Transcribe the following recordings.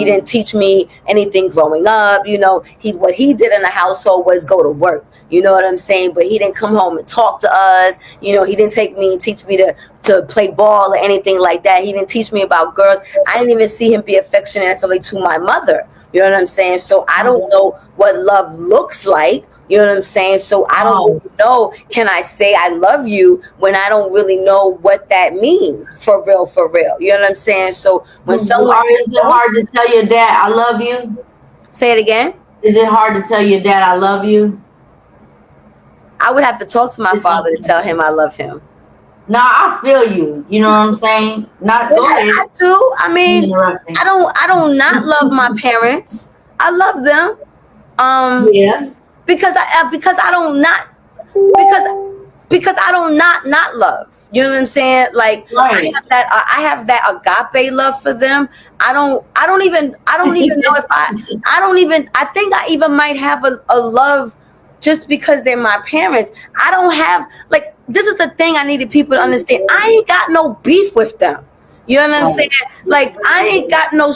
He didn't teach me anything growing up. What he did in the household was go to work. You know what I'm saying? But he didn't come home and talk to us. He didn't take me and teach me to play ball or anything like that. He didn't teach me about girls. I didn't even see him be affectionate necessarily to my mother. You know what I'm saying? So I don't know what love looks like. You know what I'm saying? So I don't really know, can I say I love you when I don't really know what that means for real, for real. You know what I'm saying? So when someone... Is it hard to tell your dad I love you? Say it again? Is it hard to tell your dad I love you? I would have to talk to my father to tell him I love him. Nah, I feel you. You know what I'm saying? I do. I mean, I don't not love my parents. I love them. Yeah. Because I don't not love. You know what I'm saying? Like, right. I have that agape love for them. I don't even know if I think I even might have a love just because they're my parents. I don't have, like, this is the thing I needed people to understand. I ain't got no beef with them. You know what I'm saying? Like, I ain't got no,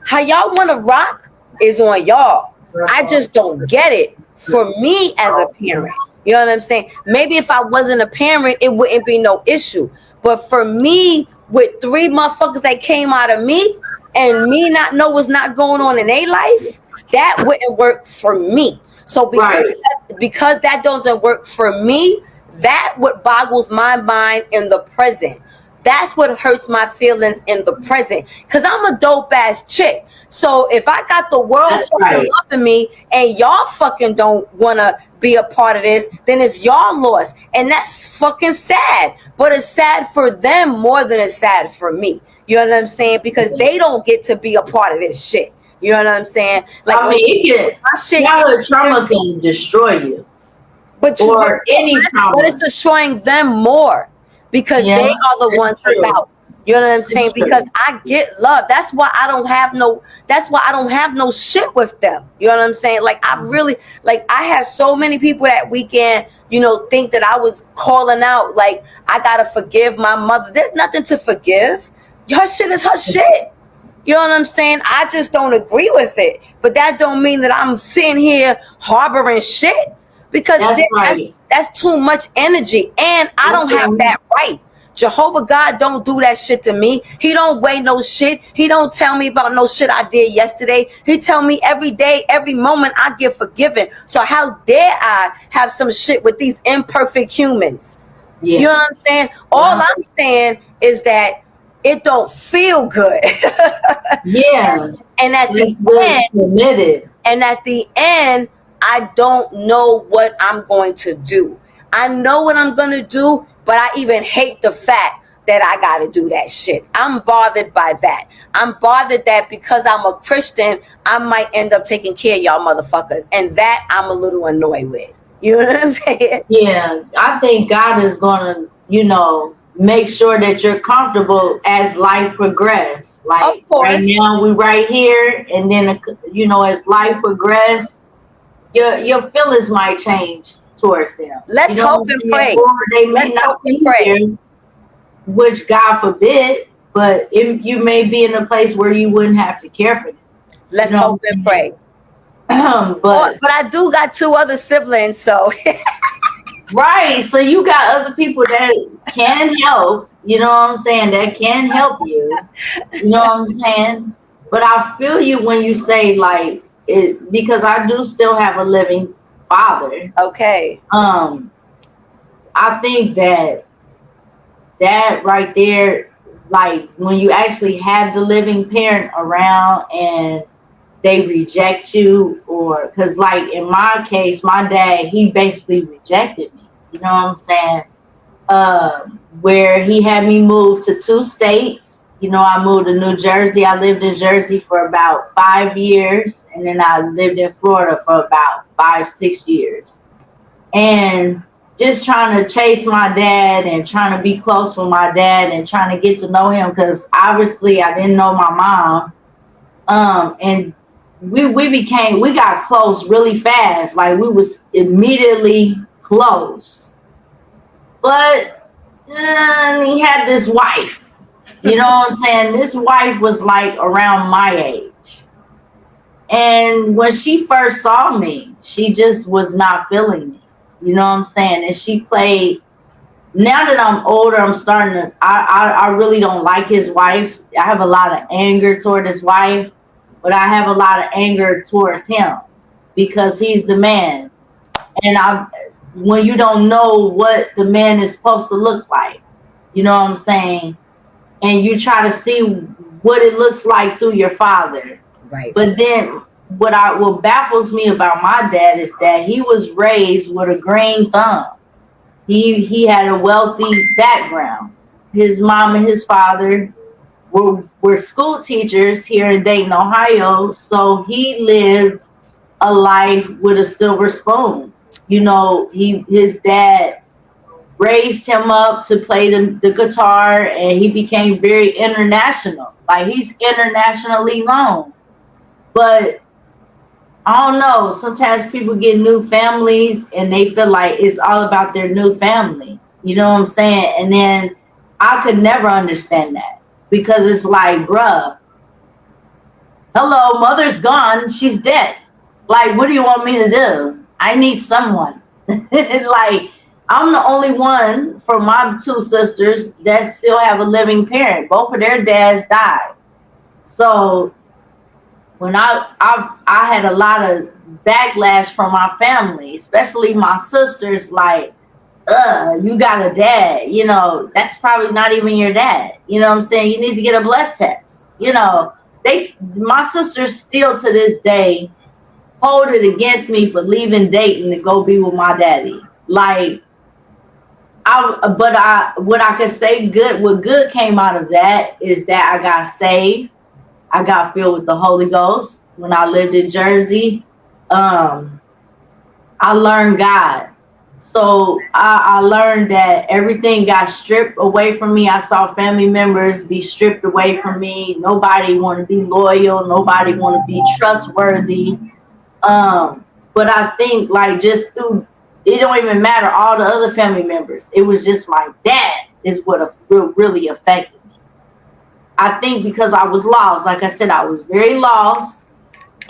how y'all want to rock is on y'all. I just don't get it for me as a parent. You know what I'm saying? Maybe if I wasn't a parent, it wouldn't be no issue. But for me, with 3 motherfuckers that came out of me and me not know what's not going on in their life, that wouldn't work for me. So because that doesn't work for me, that what boggles my mind in the present. That's what hurts my feelings in the present. Because I'm a dope ass chick. So if I got the world loving me and y'all fucking don't want to be a part of this, then it's y'all loss. And that's fucking sad. But it's sad for them more than it's sad for me. You know what I'm saying? Because they don't get to be a part of this shit. You know what I'm saying? Like, I mean, childhood trauma can destroy you. Or any trauma. But it's destroying them more. Because they are the ones without. You know what I'm saying? Because I get love. That's why I don't have no shit with them. You know what I'm saying? Like, I had so many people that weekend, think that I was calling out, like, I gotta forgive my mother. There's nothing to forgive. Her shit is her shit. You know what I'm saying? I just don't agree with it. But that don't mean that I'm sitting here harboring shit. Because that's too much energy. And I don't have that right. Jehovah God don't do that shit to me. He don't weigh no shit. He don't tell me about no shit I did yesterday. He tell me every day, every moment I get forgiven. So how dare I have some shit with these imperfect humans? Yeah. You know what I'm saying? All I'm saying is that it don't feel good. Yeah. And at the end, I don't know what I'm going to do. I know what I'm going to do, but I even hate the fact that I got to do that shit. I'm bothered by that. I'm bothered that because I'm a Christian, I might end up taking care of y'all motherfuckers. And that I'm a little annoyed with. You know what I'm saying? Yeah. I think God is going to, make sure that you're comfortable as life progresses. Like, of course. Right now we right here. And then, as life progresses, your feelings might change towards them. Let's hope and pray. Or they may not be there, which God forbid, but you may be in a place where you wouldn't have to care for them. Let's hope and pray. But I do got 2 other siblings, so. Right, so you got other people that can help, you know what I'm saying, that can help you, you know what I'm saying? But I feel you when you say, like, it, because I do still have a living father. Okay. I think that right there, like, when you actually have the living parent around and they reject you, or because, like, in my case, my dad, he basically rejected me. You know what I'm saying? Where he had me move to 2 states. I moved to New Jersey. I lived in Jersey for about 5 years. And then I lived in Florida for about 5-6 years. And just trying to chase my dad and trying to be close with my dad and trying to get to know him. Because obviously I didn't know my mom. And we got close really fast. Like, we was immediately close. But he had this wife. You know what I'm saying? This wife was like around my age. And when she first saw me, she just was not feeling me. You know what I'm saying? And she played. Now that I'm older, I'm starting to. I really don't like his wife. I have a lot of anger toward his wife, but I have a lot of anger towards him because he's the man. And I, when you don't know what the man is supposed to look like, you know what I'm saying, and you try to see what it looks like through your father. Right. But then what baffles me about my dad is that he was raised with a green thumb. He had a wealthy background. His mom and his father were school teachers here in Dayton, Ohio. So he lived a life with a silver spoon. You know, his dad raised him up to play the guitar, and he became very international. Like, he's internationally known. But I don't know. Sometimes people get new families and they feel like it's all about their new family. You know what I'm saying? And then I could never understand that because it's like, bruh, hello, mother's gone. She's dead. Like, what do you want me to do? I need someone. Like, I'm the only one from my two sisters that still have a living parent. Both of their dads died. So when I had a lot of backlash from my family, especially my sisters, like, you got a dad, you know, that's probably not even your dad. You know what I'm saying? You need to get a blood test. You know, my sisters still to this day hold it against me for leaving Dayton to go be with my daddy. Like, what I could say what good came out of that is that I got saved. I got filled with the Holy Ghost when I lived in Jersey. I learned God. So I learned that everything got stripped away from me. I saw family members be stripped away from me. Nobody want to be loyal. Nobody want to be trustworthy. But I think, like, just through, it don't even matter all the other family members. It was just my dad is what really affected me. I think because I was lost. Like I said, I was very lost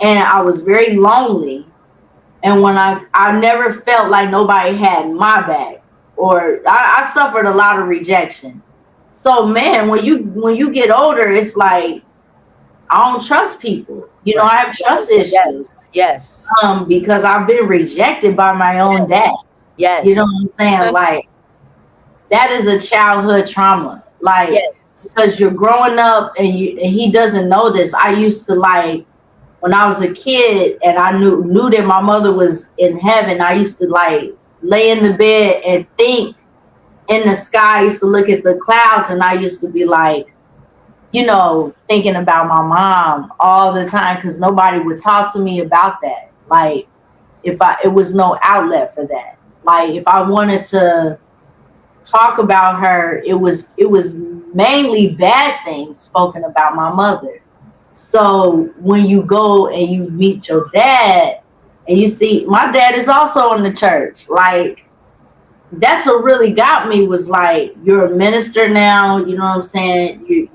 and I was very lonely. And when I never felt like nobody had my back, or I suffered a lot of rejection. So man, when you get older, it's like I don't trust people. You know, I have trust issues. Yes. Because I've been rejected by my own dad. Yes. You know what I'm saying? Like, that is a childhood trauma. Like, yes. Because you're growing up and he doesn't know this. I used to, like, when I was a kid and I knew that my mother was in heaven, I used to, like, lay in the bed and think in the sky. I used to look at the clouds and I used to be like, you know, thinking about my mom all the time because nobody would talk to me about that. Like, it was no outlet for that. Like, if I wanted to talk about her, it was mainly bad things spoken about my mother. So when you go and you meet your dad and you see my dad is also in the church, like, that's what really got me was like, you're a minister now, you know what I'm saying? You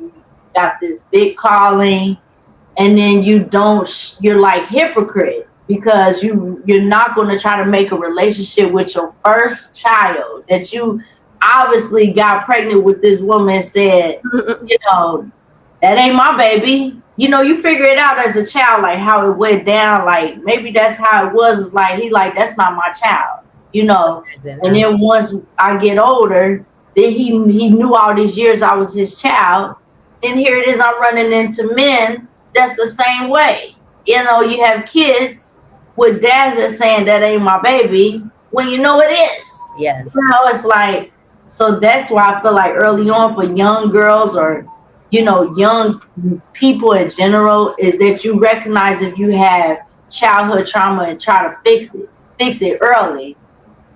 got this big calling, and then you're like hypocrite because you're not going to try to make a relationship with your first child that you obviously got pregnant with. This woman said, you know, that ain't my baby. You know, you figure it out as a child, like how it went down. Like, maybe that's how it was. It's like, that's not my child, you know. And then once I get older, then he knew all these years I was his child. And here it is, I'm running into men that's the same way. You know, you have kids with dads that saying that ain't my baby when you know it is. Yes. You know, it's like, so that's why I feel like early on for young girls or, you know, young people in general, is that you recognize if you have childhood trauma and try to fix it early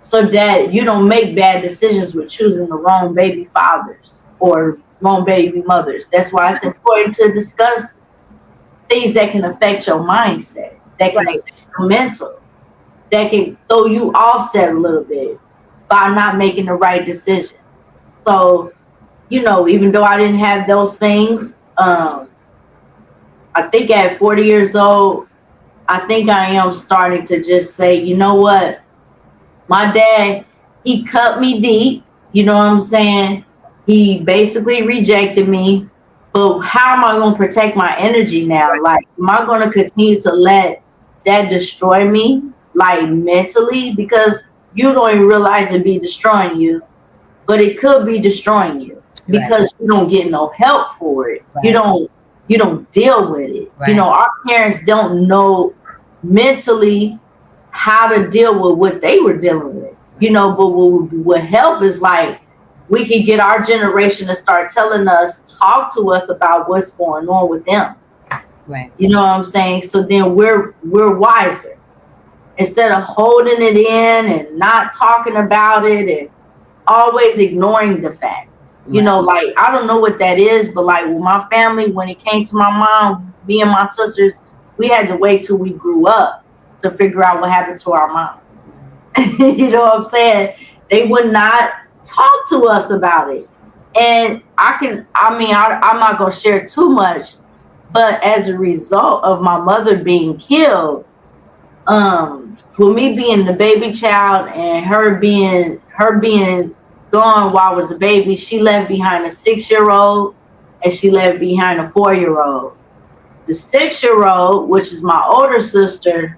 so that you don't make bad decisions with choosing the wrong baby fathers or wrong baby mothers. That's why it's important to discuss things that can affect your mindset, that can affect your mental, that can throw you offset a little bit by not making the right decisions. So even though I didn't have those things, I think at 40 years old, I think I am starting to just say, you know what? My dad, he cut me deep. You know what I'm saying? He basically rejected me. But how am I going to protect my energy now? Like, am I going to continue to let that destroy me, like mentally? Because you don't even realize it be destroying you, but it could be destroying you because you don't get no help for it. You don't deal with it. Our parents don't know mentally how to deal with what they were dealing with. But what help is like we could get our generation to start telling us, talk to us about what's going on with them. You know what I'm saying? So then we're wiser instead of holding it in and not talking about it and always ignoring the facts. Like I don't know what that is, but like with my family, when it came to my mom, me and my sisters, we had to wait till we grew up to figure out what happened to our mom. You know what I'm saying? They would not talk to us about it. And I'm not going to share too much, but as a result of my mother being killed, with me being the baby child and her being gone while I was a baby, she left behind a 6-year-old and she left behind a 4-year-old. The 6-year-old, which is my older sister,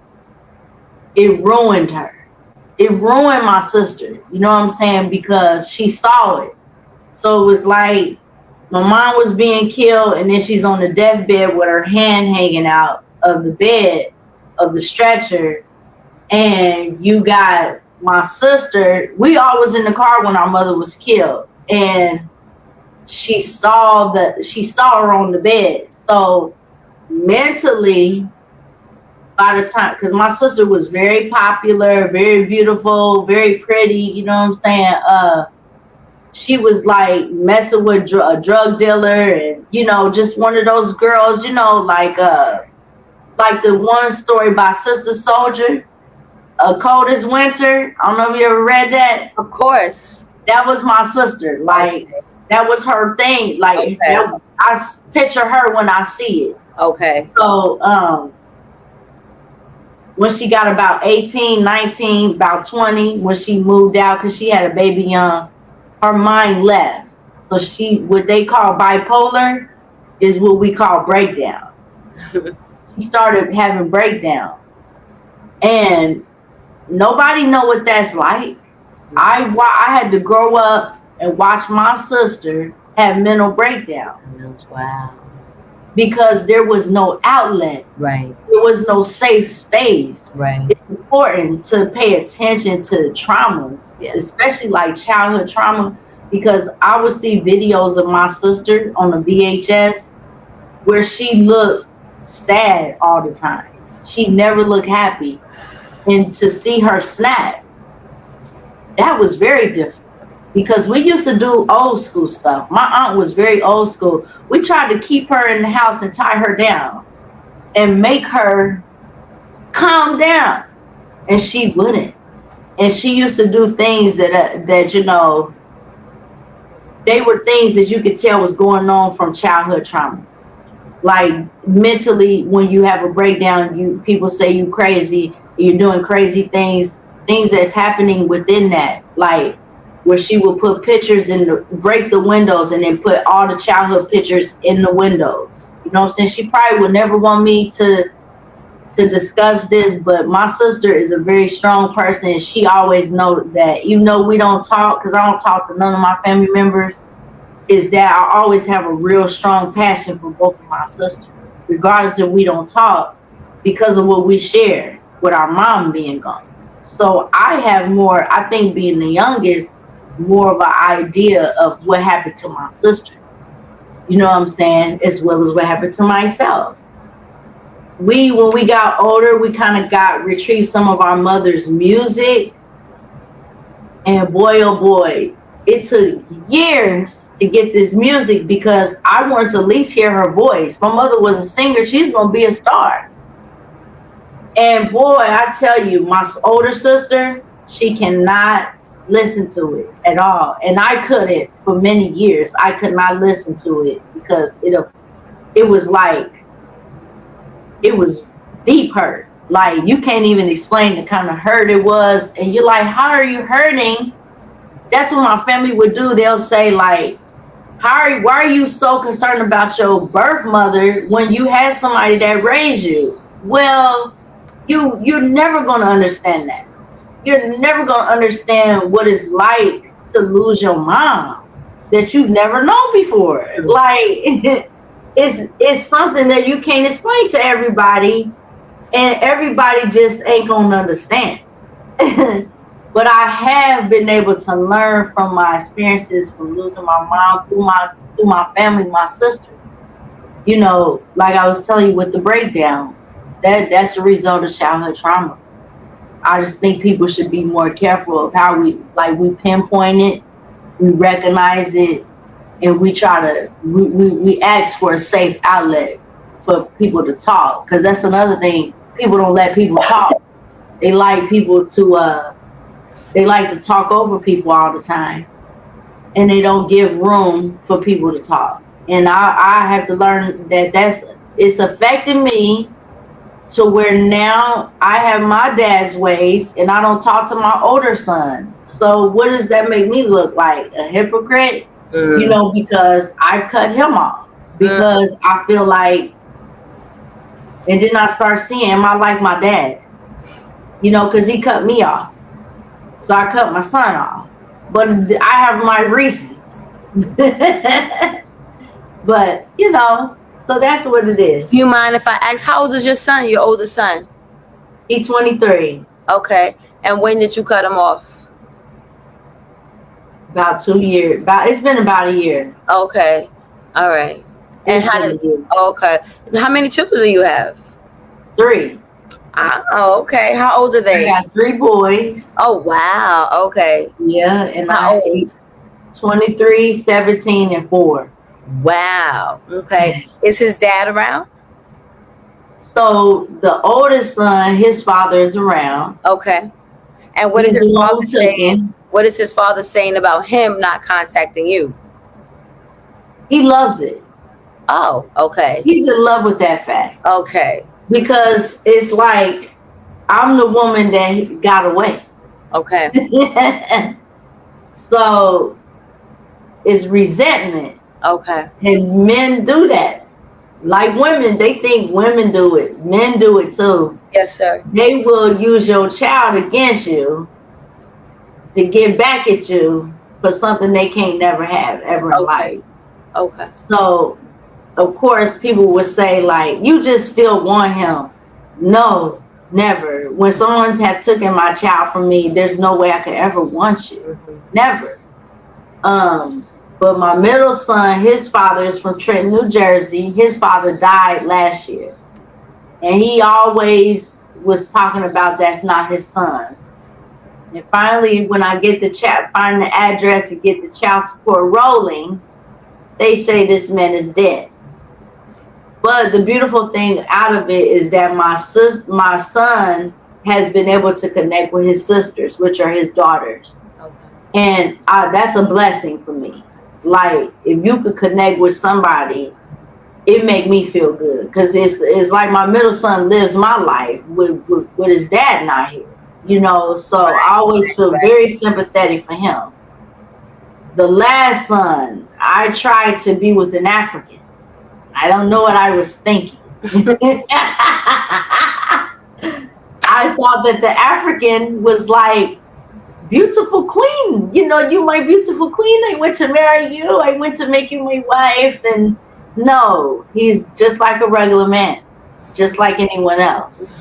it ruined her. It ruined my sister, you know what I'm saying? Because she saw it. So it was like my mom was being killed and then she's on the deathbed with her hand hanging out of the bed, of the stretcher. And you got my sister. We all was in the car when our mother was killed. And she saw her on the bed. So mentally, by the time, because my sister was very popular, very beautiful, very pretty, you know what I'm saying? She was like messing with a drug dealer and, just one of those girls, like the one story by Sister Soldier, Cold as Winter. I don't know if you ever read that. Of course. That was my sister. Like, that was her thing. Like, I picture her when I see it. Okay. So, when she got about 18, 19, about 20, when she moved out because she had a baby young, her mind left. So what they call bipolar is what we call breakdown. She started having breakdowns. And nobody know what that's like. I had to grow up and watch my sister have mental breakdowns. Wow. Because there was no outlet. Right. There was no safe space. Right. It's important to pay attention to traumas, especially like childhood trauma, because I would see videos of my sister on the VHS where she looked sad all the time. She never looked happy. And to see her snap, that was very different. Because we used to do old school stuff. My aunt was very old school. We tried to keep her in the house and tie her down and make her calm down. And she wouldn't. And she used to do things that they were things that you could tell was going on from childhood trauma. Like mentally, when you have a breakdown, people say you crazy, you're doing crazy things that's happening within that. Like, where she would put pictures break the windows and then put all the childhood pictures in the windows. You know what I'm saying? She probably would never want me to discuss this, but my sister is a very strong person. And she always knows that, even though we don't talk, because I don't talk to none of my family members, is that I always have a real strong passion for both of my sisters, regardless if we don't talk, because of what we share with our mom being gone. So I have more, I think being the youngest, more of an idea of what happened to my sisters. You know what I'm saying? As well as what happened to myself. When we got older, we kind of retrieved some of our mother's music. And boy, oh boy, it took years to get this music because I wanted to at least hear her voice. My mother was a singer. She's going to be a star. And boy, I tell you, my older sister, she cannot listen to it at all, and I couldn't for many years. I could not listen to it because it was like it was deep hurt. Like you can't even explain the kind of hurt it was, and you're like, how are you hurting? That's what my family would do. They'll say like, why are you so concerned about your birth mother when you had somebody that raised you? Well, you're never gonna understand that. You're never gonna understand what it's like to lose your mom that you've never known before. Like it's something that you can't explain to everybody, and everybody just ain't gonna understand. But I have been able to learn from my experiences from losing my mom through my family, my sisters. You know, like I was telling you with the breakdowns, that's a result of childhood trauma. I just think people should be more careful of how we pinpoint it, we recognize it, and we try to we ask for a safe outlet for people to talk, because that's another thing. People don't let people talk. They like people to they like to talk over people all the time, and they don't give room for people to talk. And I have to learn that it's affecting me to where now I have my dad's ways and I don't talk to my older son. So what does that make me look like? A hypocrite? You know, because I've cut him off. Because I feel like, and then I start seeing, am I like my dad? You know, because he cut me off. So I cut my son off. But I have my reasons. But, you know, so that's what it is. Do you mind if I ask, how old is your son, your oldest son? He's 23. Okay. And when did you cut him off? About 2 years. It's been about a year. Okay. All right. And okay. How many children do you have? 3. Oh, okay. How old are they? I got 3 boys. Oh, wow. Okay. Yeah, and how old? 23, 17, and 4. Wow. Okay. Is his dad around? So the oldest son, his father is around. Okay. And what is his father saying? What is his father saying about him not contacting you? He loves it. Oh, okay. He's in love with that fact. Okay. Because it's like I'm the woman that got away. Okay. So it's resentment. Okay. And men do that. Like women, they think women do it. Men do it too. Yes, sir. They will use your child against you to get back at you for something they can't never have ever in life. Okay. So, of course, people would say, like, you just still want him. No, never. When someone had taken my child from me, there's no way I could ever want you. Mm-hmm. Never. But my middle son, his father is from Trenton, New Jersey. His father died last year. And he always was talking about that's not his son. And finally, when I get find the address and get the child support rolling, they say this man is dead. But the beautiful thing out of it is that my son has been able to connect with his sisters, which are his daughters. Okay. And that's a blessing for me. Like, if you could connect with somebody, it make me feel good. Because it's like my middle son lives my life with his dad not here. You know, so I always feel very sympathetic for him. The last son, I tried to be with an African. I don't know what I was thinking. I thought that the African was like, beautiful queen. You know, you my beautiful queen. I went to marry you. I went to make you my wife. And no, he's just like a regular man, just like anyone else.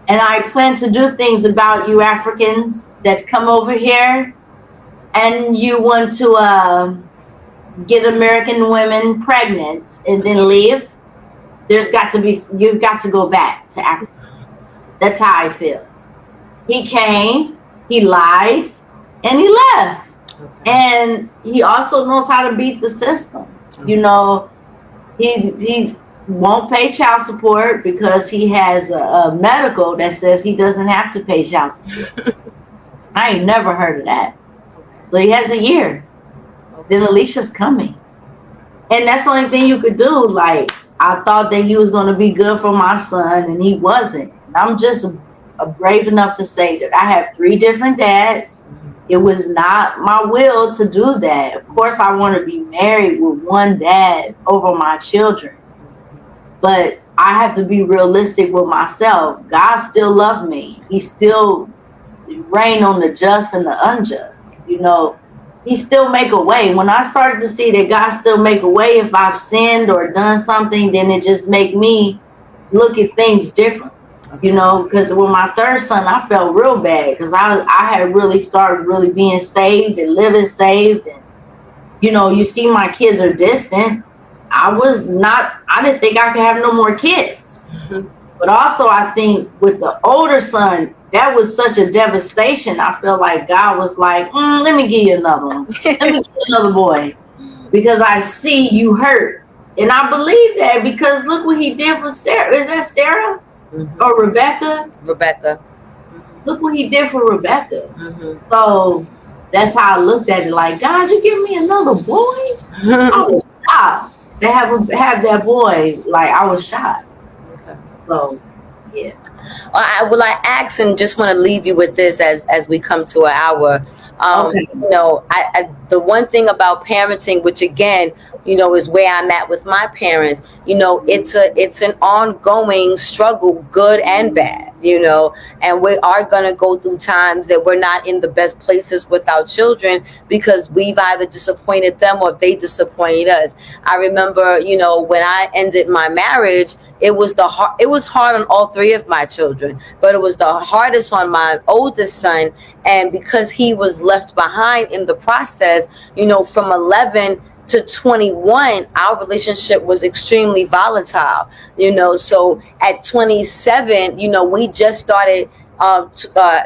And I plan to do things about you Africans that come over here and you want to get American women pregnant and then leave. You've got to go back to Africa. That's how I feel. He came, he lied, and he left. Okay. And he also knows how to beat the system. Okay. You know, he won't pay child support because he has a medical that says he doesn't have to pay child support. I ain't never heard of that. So he has a year. Then Alicia's coming. And that's the only thing you could do. Like, I thought that he was going to be good for my son, and he wasn't. And I'm just brave enough to say that I have 3 different dads. It was not my will to do that. Of course, I want to be married with one dad over my children. But I have to be realistic with myself. God still loved me. He still reigned on the just and the unjust. You know, he still make a way. When I started to see that God still make a way, if I've sinned or done something, then it just make me look at things different. You know, because with my 3rd son, I felt real bad because I had really started really being saved and living saved. And, you know, you see my kids are distant. I didn't think I could have no more kids. Mm-hmm. But also I think with the older son, that was such a devastation. I feel like God was like, let me give you another one. Let me give you another boy. Because I see you hurt. And I believe that because look what he did for Sarah. Is that Sarah? Mm-hmm. Or Rebecca? Rebecca. Mm-hmm. Look what he did for Rebecca. Mm-hmm. So that's how I looked at it. Like, God, you give me another boy? I was shocked to have that boy. Like, I was shocked. Okay. So, yeah. I ask and just want to leave you with this as we come to an hour. Okay. You know, the one thing about parenting, which again, you know, is where I'm at with my parents. You know, it's an ongoing struggle, good and bad. You know, and we are gonna go through times that we're not in the best places with our children because we've either disappointed them or they disappointed us. I remember, you know, when I ended my marriage, it was hard on all 3 of my children, but it was the hardest on my oldest son. And because he was left behind in the process, you know, from 11 to 21, our relationship was extremely volatile, you know. So at 27, you know, we just started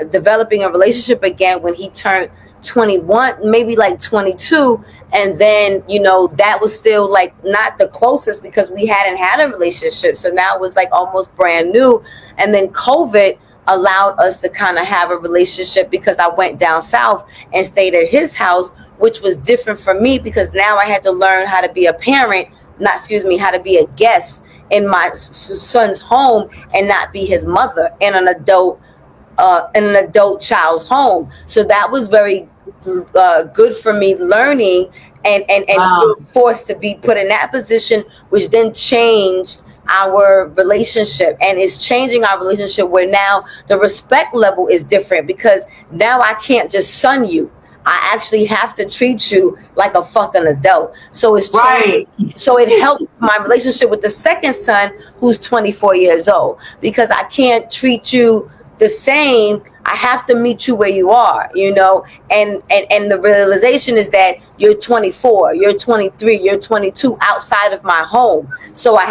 developing a relationship again when he turned 21, maybe like 22. And then, you know, that was still like not the closest because we hadn't had a relationship. So now it was like almost brand new. And then COVID allowed us to kind of have a relationship because I went down south and stayed at his house, which was different for me because now I had to learn how to be a parent, how to be a guest in my son's home and not be his mother in an adult child's home. So that was very good for me learning and wow. Forced to be put in that position, which then changed our relationship, and it's changing our relationship where now the respect level is different because now I can't just son you. I actually have to treat you like a fucking adult. So it's right. So it helped my relationship with the second son, who's 24 years old, because I can't treat you the same. I have to meet you where you are, you know, and the realization is that you're 24, you're 23, you're 22 outside of my home. So I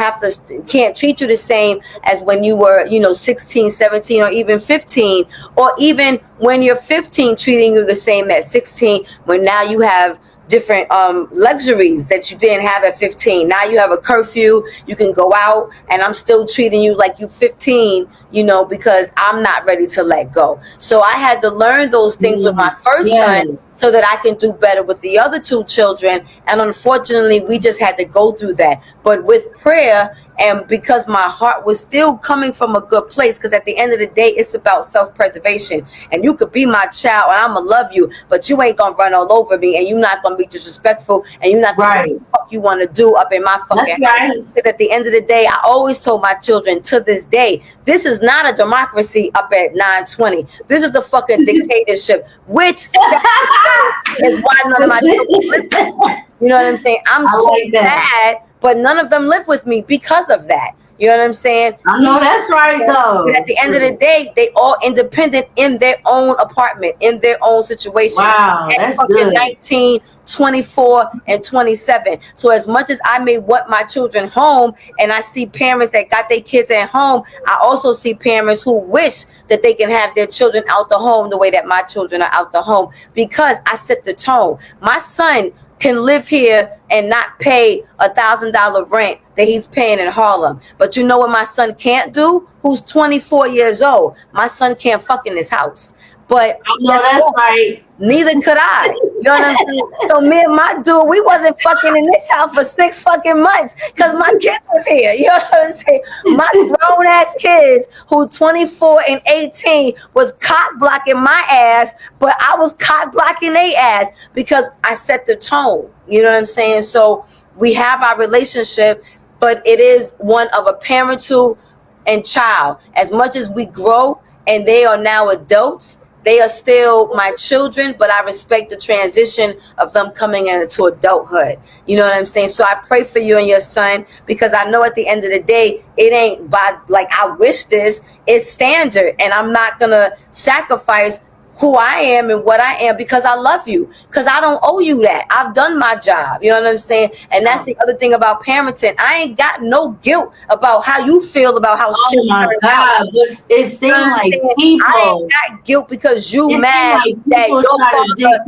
can't treat you the same as when you were, you know, 16, 17, or even 15, or even when you're 15, treating you the same as 16, when now you have different luxuries that you didn't have at 15. Now you have a curfew, you can go out, and I'm still treating you like you 15, you know, because I'm not ready to let go. So I had to learn those things with my first son so that I can do better with the other 2 children. And unfortunately, we just had to go through that. But with prayer, and because my heart was still coming from a good place, because at the end of the day, it's about self-preservation. And you could be my child and I'm going to love you, but you ain't going to run all over me, and you're not going to be disrespectful, and you're not going to do what the fuck you want to do up in my fucking house. Because at the end of the day, I always told my children to this day, this is not a democracy up at 920. This is a fucking dictatorship, which is why none of my children live with me. You know what I'm saying? I'm so sad, but none of them live with me because of that. You know what I'm saying? I know that's right, though. But at the end of the day, they all independent in their own apartment, in their own situation. Wow, that's good. 19, 24, and 27. So as much as I may want my children home, and I see parents that got their kids at home, I also see parents who wish that they can have their children out the home the way that my children are out the home, because I set the tone. My son can live here and not pay $1,000 rent that he's paying in Harlem. But you know what my son can't do? Who's 24 years old? My son can't fuck in his house. But I know that's right. neither could I. You know what I'm saying? So me and my dude, we wasn't fucking in this house for 6 fucking months because my kids was here. You know what I'm saying? My grown ass kids who 24 and 18 was cock blocking my ass, but I was cock blocking their ass because I set the tone. You know what I'm saying? So we have our relationship, but it is one of a parental and child. As much as we grow and they are now adults, they are still my children, but I respect the transition of them coming into adulthood. You know what I'm saying? So I pray for you and your son, because I know at the end of the day, it ain't by like I wish this. It's standard, and I'm not gonna sacrifice who I am and what I am because I love you, because I don't owe you that. I've done my job. You know what I'm saying? And that's the other thing about parenting. I ain't got no guilt about how you feel about how shit turned out. It seems like people. I ain't got guilt because you mad like that your to father did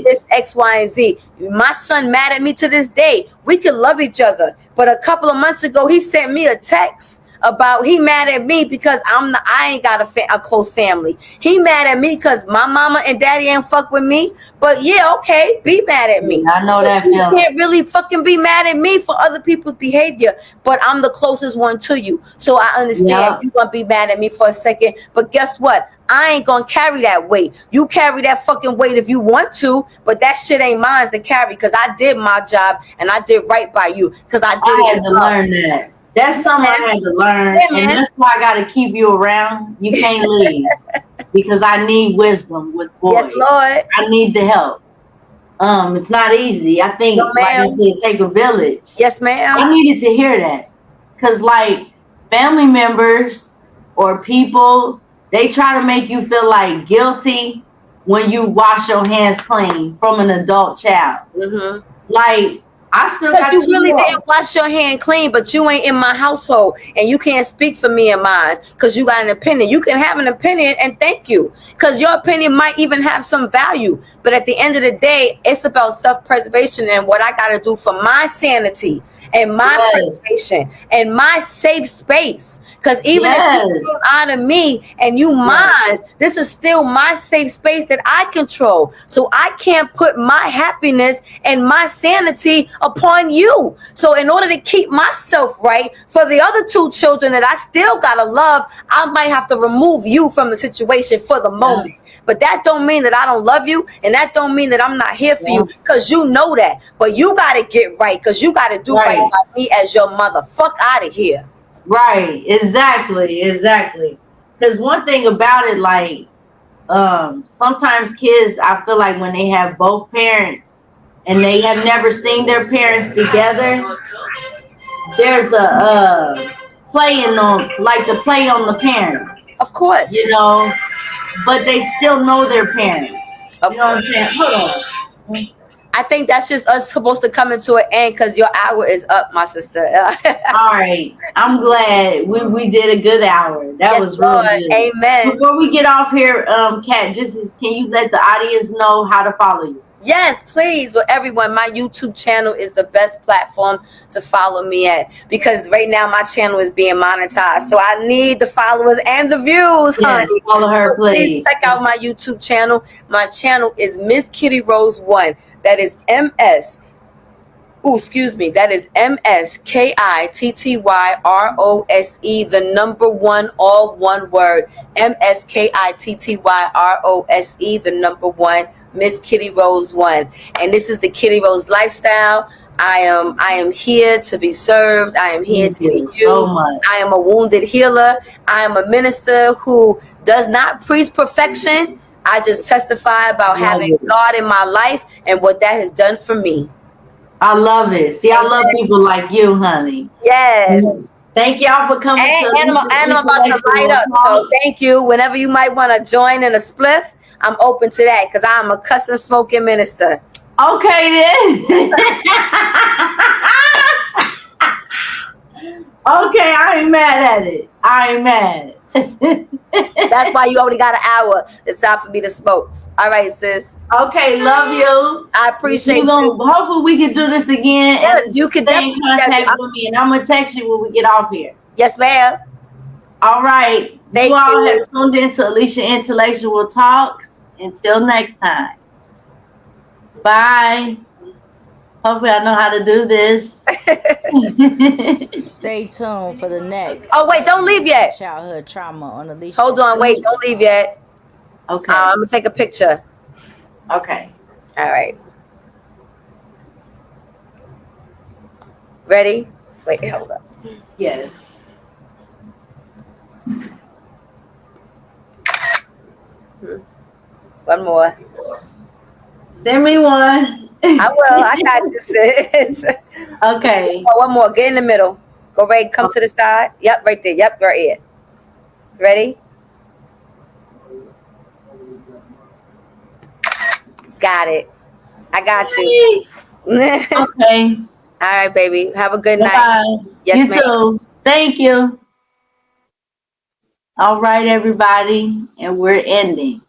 this X, Y, and Z. My son mad at me to this day. We can love each other, but a couple of months ago he sent me a text about he mad at me because I ain't got a close family. He mad at me because my mama and daddy ain't fuck with me. But yeah, okay, be mad at me. I know that you can't really fucking be mad at me for other people's behavior. But I'm the closest one to you, so I understand you gonna be mad at me for a second. But guess what? I ain't gonna carry that weight. You carry that fucking weight if you want to, but that shit ain't mine to carry, because I did my job and I did right by you. Because I had to learn that. That's something I had to learn, and that's why I got to keep you around. You can't leave because I need wisdom with boys. Yes, Lord. I need the help. It's not easy. I think, like I said, take a village. Yes, ma'am. I needed to hear that, because like family members or people, they try to make you feel like guilty when you wash your hands clean from an adult child. Mm-hmm. Like, I still got you really didn't wash your hand clean, but you ain't in my household, and you can't speak for me and mine because you got an opinion. You can have an opinion, and thank you, because your opinion might even have some value. But at the end of the day, it's about self-preservation and what I got to do for my sanity and my preservation and my safe space. Because even if you come out of me and you mine, this is still my safe space that I control. So I can't put my happiness and my sanity upon you. So in order to keep myself right for the other 2 children that I still gotta love, I might have to remove you from the situation for the moment. But that don't mean that I don't love you, and that don't mean that I'm not here for you, because you know that. But you gotta get right, because you gotta do right by me as your mother. Fuck out of here. Right, exactly. Because one thing about it, like, sometimes kids, I feel like when they have both parents and they have never seen their parents together, there's a playing on, like the play on the parents. Of course. You know, but they still know their parents. You know what I'm saying? Hold on. I think that's just us supposed to come into an end, because your hour is up, my sister. All right. I'm glad we did a good hour. That was really good. Amen. Before we get off here, Kat, can you let the audience know how to follow you? Yes, please. Well, everyone, my YouTube channel is the best platform to follow me at, because right now my channel is being monetized. So I need the followers and the views, honey. Yes, follow her, please. Check out my YouTube channel. My channel is Miss Kitty Rose 1. That is MS. That is MSKITTYROSE, the number 1, all one word. MSKITTYROSE, the number 1. Miss Kitty Rose 1. And this is the Kitty Rose lifestyle. I am here to be served. I am here to be used. I am a wounded healer. I am a minister who does not preach perfection. I just testify about having God in my life and what that has done for me. I love it. See, I love people like you, honey. Yes. Thank y'all for coming. And I'm about to light up. So thank you. Whenever you might want to join in a spliff, I'm open to that, because I'm a cussing, smoking minister. Okay, then. Okay, I ain't mad at it. I ain't mad. That's why you only got an hour. It's time for me to smoke. All right, sis. Okay, love you. I appreciate you. Hopefully we can do this again. Yes, you can stay in contact with me, and I'm gonna text you when we get off here. Yes, ma'am. All right. Thank you all you. have tuned into Alicia Intellectual Talks. Until next time. Bye. Hopefully I know how to do this. Stay tuned for the next. Oh wait, don't leave yet. Childhood trauma on Alicia. Hold on, wait, don't leave yet. Okay. I'm gonna take a picture. Okay. All right. Ready? Wait, hold up. Yes. One more. Send me one. I will. I got you, sis. Okay. Oh, one more. Get in the middle. Go right. Come to the side. Yep, right there. Yep, right here. Ready? Got it. I got you. Okay. All right, baby. Have a good night. Bye. Yes, you ma'am. too. Thank you. All right, everybody. And we're ending.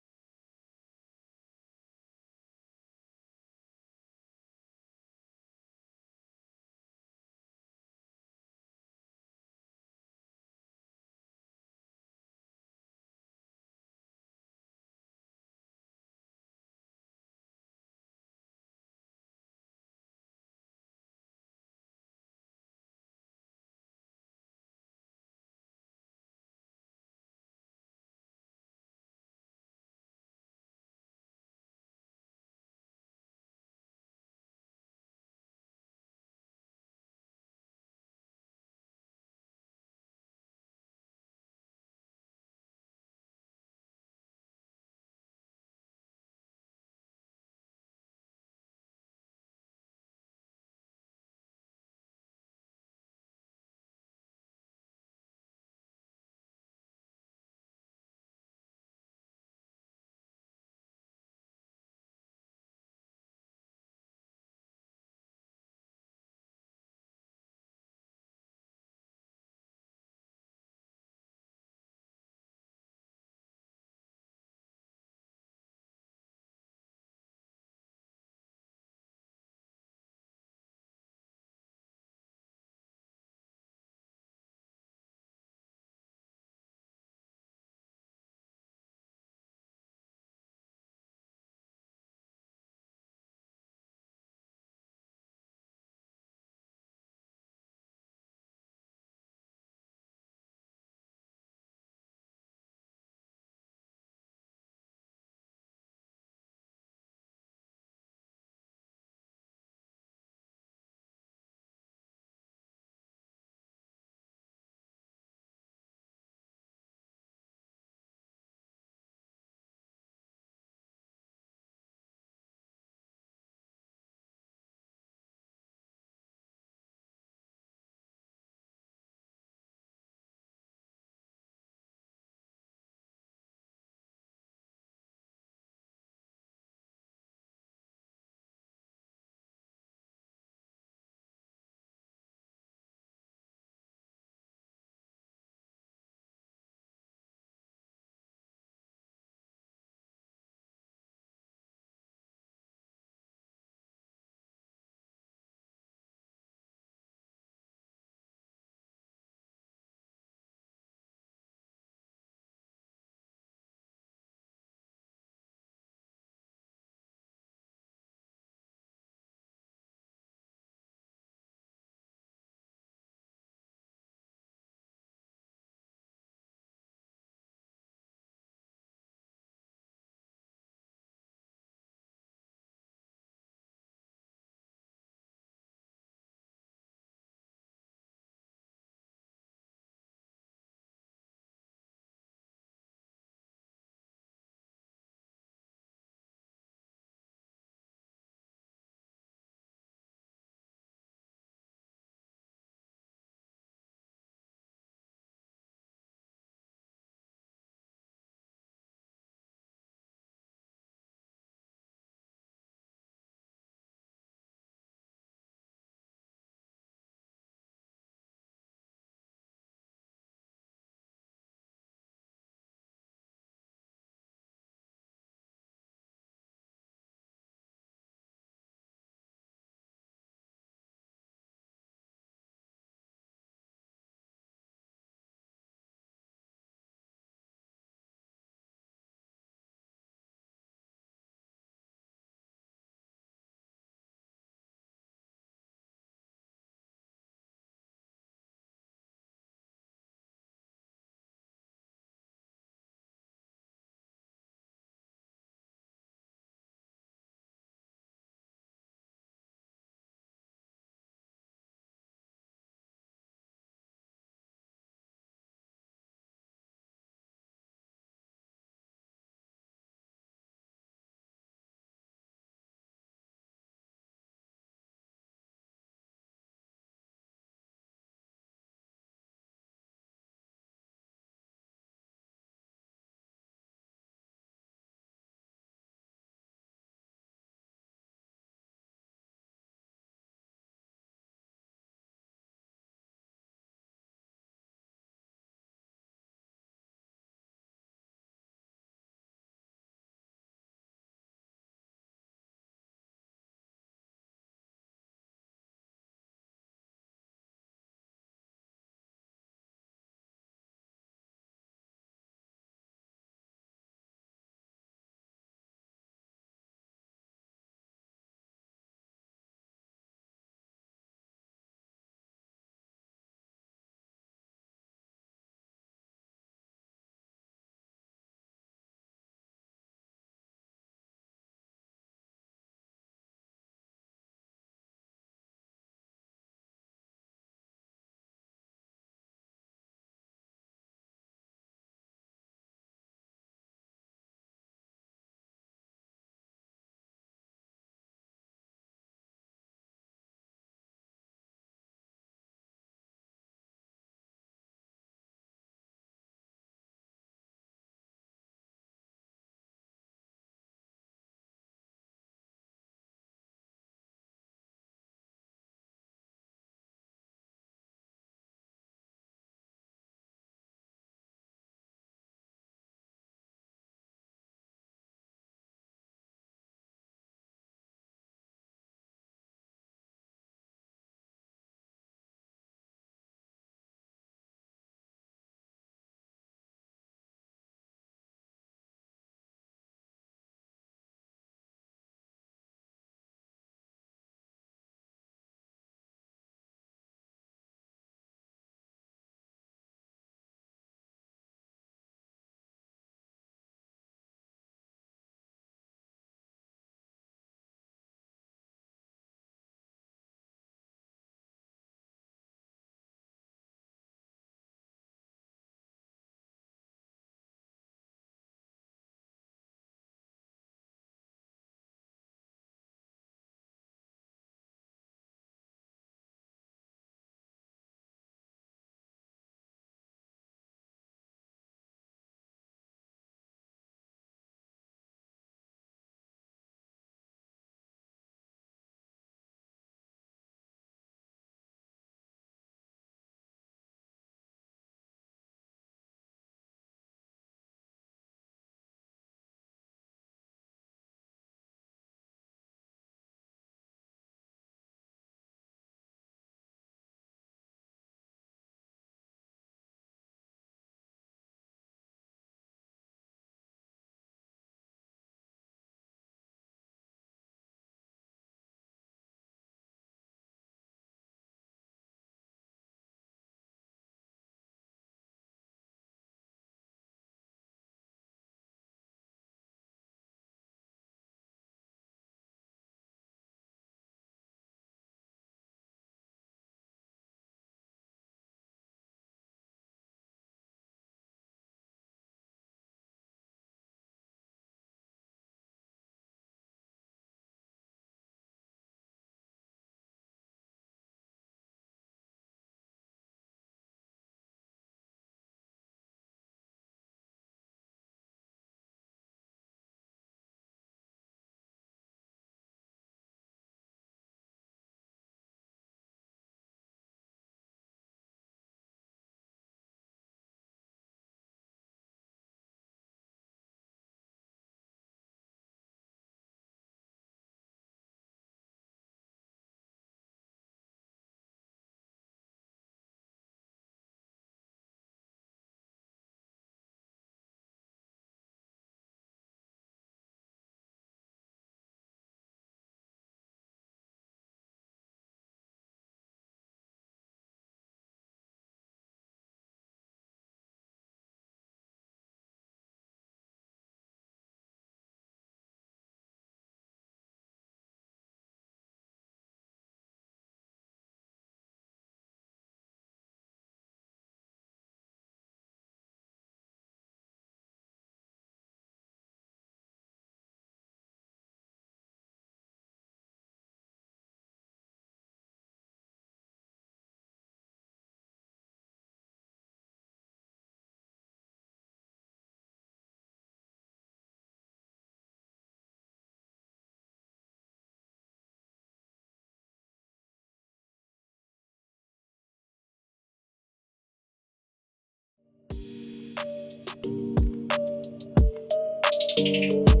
you.